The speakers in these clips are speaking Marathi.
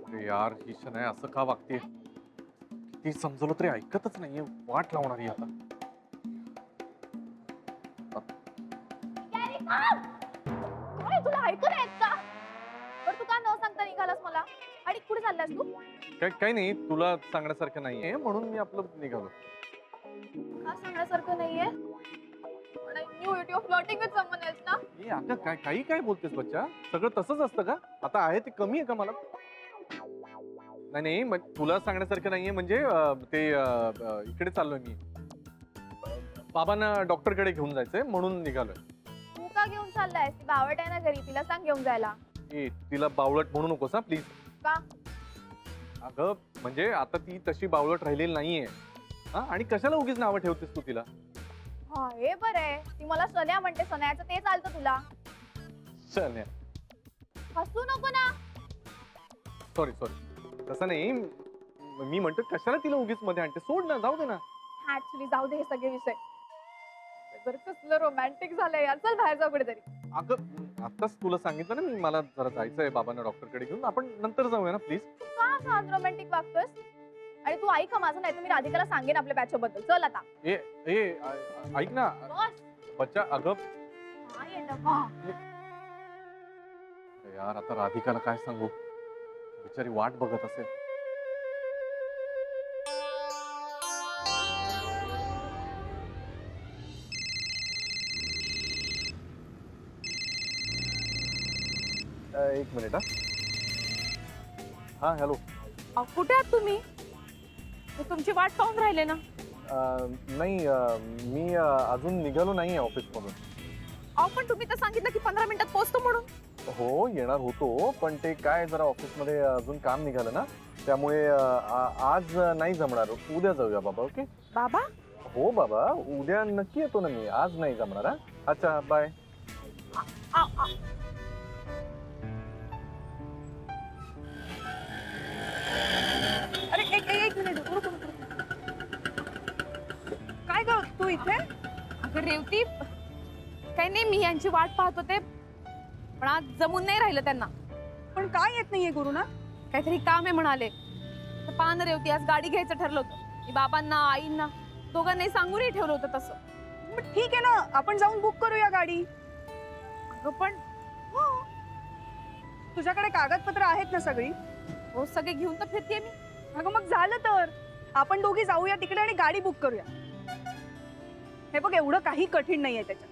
अरे यार ही शनाय असं का वागते? ती समजवलं तरी ऐकतच नाहीये. वाट लावणारी आता. काय तुला ऐकू नाही येत का? बरं तू का न सांगता निघालास मला? आणि कुठे चाललास तू? काही नाही, तुला सांगण्यासारखं नाहीये म्हणून मी आपलं निघालो. का सांगण्यासारखं नाहीये? पण new YouTube flirting with someone else ना? ए अगं काय बोलतेस बच्चा? सगळं तसंच असतं का? आता आहे ते कमी आहे का मला? नाही तुला सांगण्यासारखं नाहीये म्हणजे इकडे चाललोय मी. बाबांना डॉक्टरकडे घेऊन जायचंय म्हणून निघालोय. तू का घेऊन चाललायस? ती बावट आहे ना घरी, तिला सांग घेऊन जायला. ए तिला बावळट म्हणू नकोस हा प्लीज. का? अगं म्हणजे आता ती तशी बावळट राहिलेली नाहीये. हा आणि कशाला उगीच नावं ठेवतेस तू तिला? हा हे बरं आहे. ती मला सन्या म्हणते, सन्याचं ते चालतं तुला. चल हसू नको ना. सॉरी तसं नाही. मी म्हणतो कशाला तिला उगीच मध्ये आणते? सोड ना, जाऊ दे ना. ऍक्च्युली जाऊ दे हे सगळे विषय. बरं कसलं रोमॅन्टिक झालंय यार. चल बाहेर जाऊ कुठेतरी. अगं आताच तुला सांगितलं ना मी, मला जरा जायचंय बाबांना डॉक्टरकडे घेऊन. आपण नंतर जाऊया ना प्लीज. का असं रोमॅन्टिक वागतोस? आणि तू ऐक माझं, नाही तर मी राधिकाला सांगेन आपल्या बॅच बद्दल. चल आता. ऐक ना बस. बच्चा. अगं काय आहे डबा? यार आता राधिकाला काय सांगू? बिचारी वाट बघत असेल. एक मिनिट हा. हॅलो. कुठे आहात तुम्ही? मी तुमची वाट पाहून राहिले ना. नाही मी अजून निघालो नाहीये ऑफिस मधून. अहो पण तुम्ही तर सांगितलं की 15 मिनिटात पोहोचतो म्हणून. हो येणार होतो, पण ते काय जरा ऑफिसमध्ये अजून काम निघालं ना, त्यामुळे आज नाही जमणार. उद्या जाऊया बाबा. ओके बाबा? हो बाबा, उद्या नक्की येतो ना मी. आज नाही जमणार. हा अच्छा बाय. अरे एक मिनिट. काय ग तू इथे? अगं रेवती, काही नाही, मी यांची वाट पाहत होते, पण आज जमून नाही राहिलं त्यांना. पण काय येत नाहीये गुरुना? काहीतरी काम आहे म्हणाले. तर पाहणं रेवती, आज गाडी घ्यायचं ठरलं होतं. मी बाबांना आईंना दोघांनाही सांगूनही ठेवलं होतं तसं. मग ठीक आहे ना, आपण जाऊन बुक करूया गाडी. अगं पण हो, तुझ्याकडे कागदपत्र आहेत ना सगळी? हो सगळे घेऊन तर फिरते मी. अगं मग झालं तर आपण दोघी जाऊया तिकडे आणि गाडी बुक करूया. हे बघ, एवढं काही कठीण नाहीये त्याच्यात.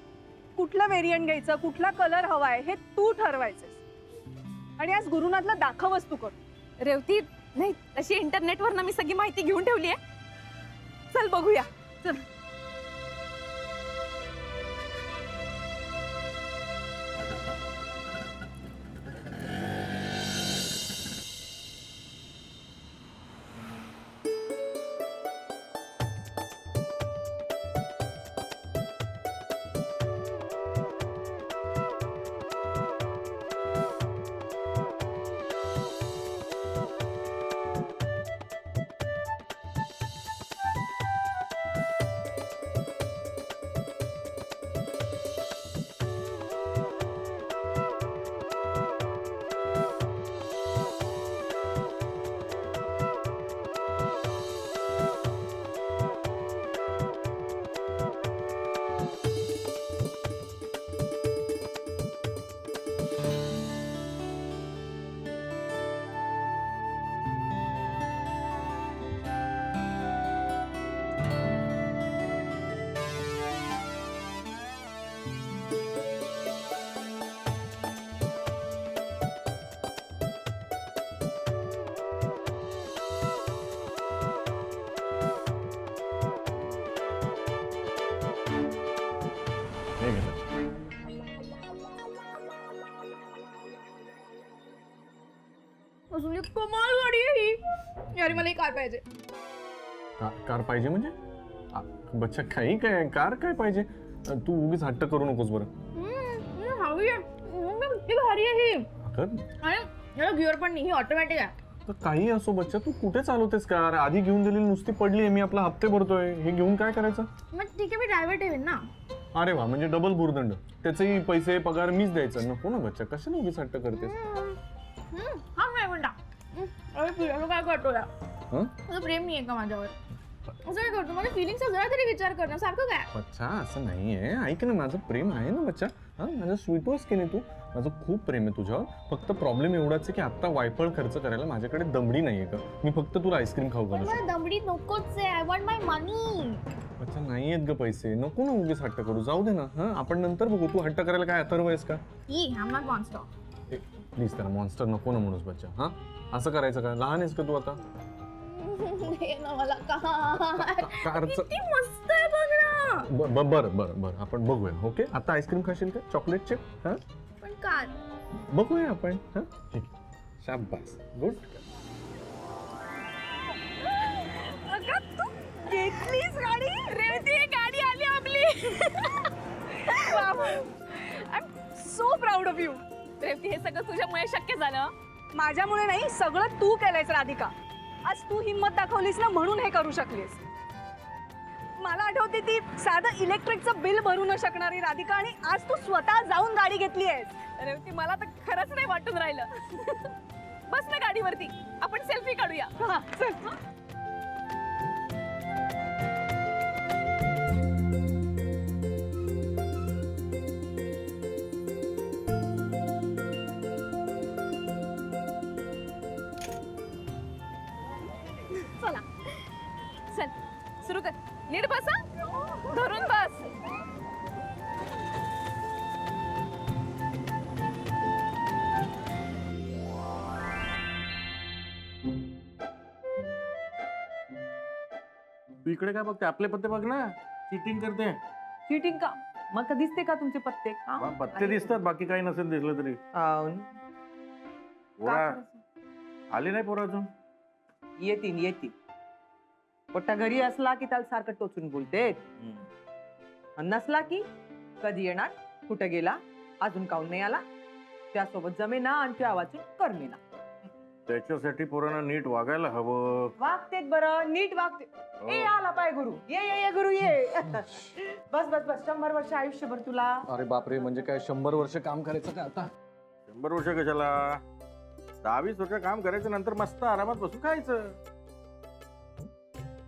कुठलं व्हेरियंट घ्यायचं, कुठला कलर हवाय हे तू ठरवायचंस. आणि आज गुरुनाथला दाखवच तू करू. रेवती नाही, तशी इंटरनेटवर ना मी सगळी माहिती घेऊन ठेवली आहे. चल बघूया. चल. अजून एक कमाल गाडी आहे ही. यार मला एक कार पाहिजे. कार पाहिजे म्हणजे? बच्चा काही काय कार काय पाहिजे? तू उगीच हट्ट करू नकोस बरं. हवी आहे. किती भारी आहे ही. आणि याला गिअर पण नाही, ही ऑटोमॅटिक आहे. तर काही असो बच्चा, तू कुठे चालवतेस कार? आधी घेऊन दिलेली नुसती पडली आहे, मी आपला हप्ते भरतोय. हे घेऊन काय करायचं? मग ठीक आहे, मी ड्रायव्हर ठेवेन ना. अरे वा, म्हणजे डबल भुर्दंड. त्याचेही पैसे पगार मीच द्यायचं. नको ना बच्चा, कशाला उगीच हट्ट करतेस? हा नाही म्हणता. फिरायला काय करतो या हं? तुझं प्रेम नाहीये का माझ्यावर असं काय करतो माझ्या फिलिंगचा जरा तरी विचार कर ना सारखं काय बच्चा असं नाहीये ऐक ना माझं प्रेम आहे ना बच्चा हा माझं स्वीट वॉस की नाही तू माझं खूप प्रेम आहे तुझ्यावर फक्त प्रॉब्लेम एवढाच आहे की आता वायफळ खर्च करायला माझ्याकडे दमडी नाहीये का मी फक्त तुला आईस्क्रीम खाऊ पण घालू मला शकतो दमडी नकोच आहे आय वॉन्ट माय मनी बच्चा नाही आहेत ग पैसे नको ना उगीच हट्ट करू जाऊ दे ना हा आपण नंतर बघू तू हट्ट करायला काय अथर्व आहेस का E I am not monster please त्याला मॉन्स्टर नको ना म्हणूस बच्चा हा असं करायचं का लहान आहेस का तू आता हे ना मला कारचं किती मस्त आहे बघ ना बरं आपण बघूया ओके आता आईस्क्रीम खाशील का चॉकलेट चिप हा पण काय बघूया आपण हा ठीक आहे शाबास गुड अगं तू घेतलीस गाडी रेवती गाडी आली आपली I am so proud of you Revati हे सगळं तुझ्यामुळे शक्य झालं माझ्यामुळे नाही सगळं तू केलंयस राधिका आज तू हिंमत दाखवलीस ना म्हणून हे करू शकलीस मला आठवते ती साधं इलेक्ट्रिकचं बिल भरू न शकणारी राधिका आणि आज तू स्वतः जाऊन गाडी घेतली आहेस रेवती मला तर खरंच नाही वाटून राहिलं बस ना गाडीवरती आपण सेल्फी काढूया हा, चल चला चल सुरू कर नीट बस हा. धरून बस तू इकडे काय बघते आपले पत्ते बघ ना चिटिंग करते चीटिंग का मग का दिसते का तुमचे पत्ते हा? बा, पत्ते दिसतात बाकी काही नसेल दिसलं तरी अं, पोरा का करायचं? आले नाही पोरा अजून येतील पोट्टा घरी असला की त्याला सारखं टोचून बोलते आणि नसला की कधी येणार कुठं गेला अजून काऊन नाही आला त्यासोबत जमेना आणि त्या वाचून करमेना त्याच्यासाठी पोरांना नीट वागायला हवं वागतेत बरं नीट वागते हो. ए आला पाय गुरु ये गुरु ये बस 100 वर्ष आयुष्यभर तुला अरे बापरे म्हणजे काय 100 वर्ष काम करायचं का आता 100 वर्ष कशाला 10-20 वर्ष काम करायचं नंतर मस्त आरामात बसून खायचं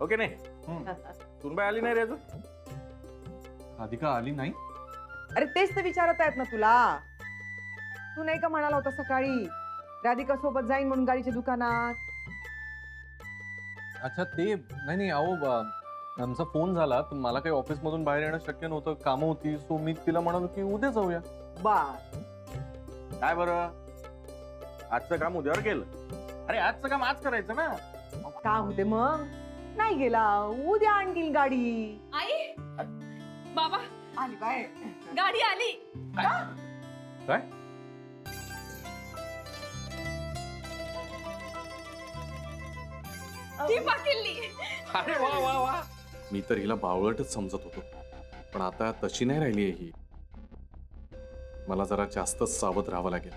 ओके नाही सुनबाई आली नाही रे अजून राधिका आली नाही अरे तेच तर विचारत आहेत ना तुला तू नाही का म्हणाला होता सकाळी राधिका सोबत जाईन म्हणून गाडीच्या दुकानात अच्छा ते नाही अहो आमचा फोन झाला तर मला काही ऑफिस मधून बाहेर येणं शक्य नव्हतं कामं होती सो मी तिला म्हणालो की उद्या जाऊया बर काय बरं आजचं काम उद्यावर केलं अरे आजचं काम आज करायचं ना का होते मग नाही गेला उद्या आणतील गाडी आई बाबा आली काय गाडी आली काय ती पाकिल्ली अरे वा वा वा मी तर हिला बावळटच समजत होतो पण आता तशी नाही राहिली आहे ही मला जरा जास्तच सावध राहावं लागेल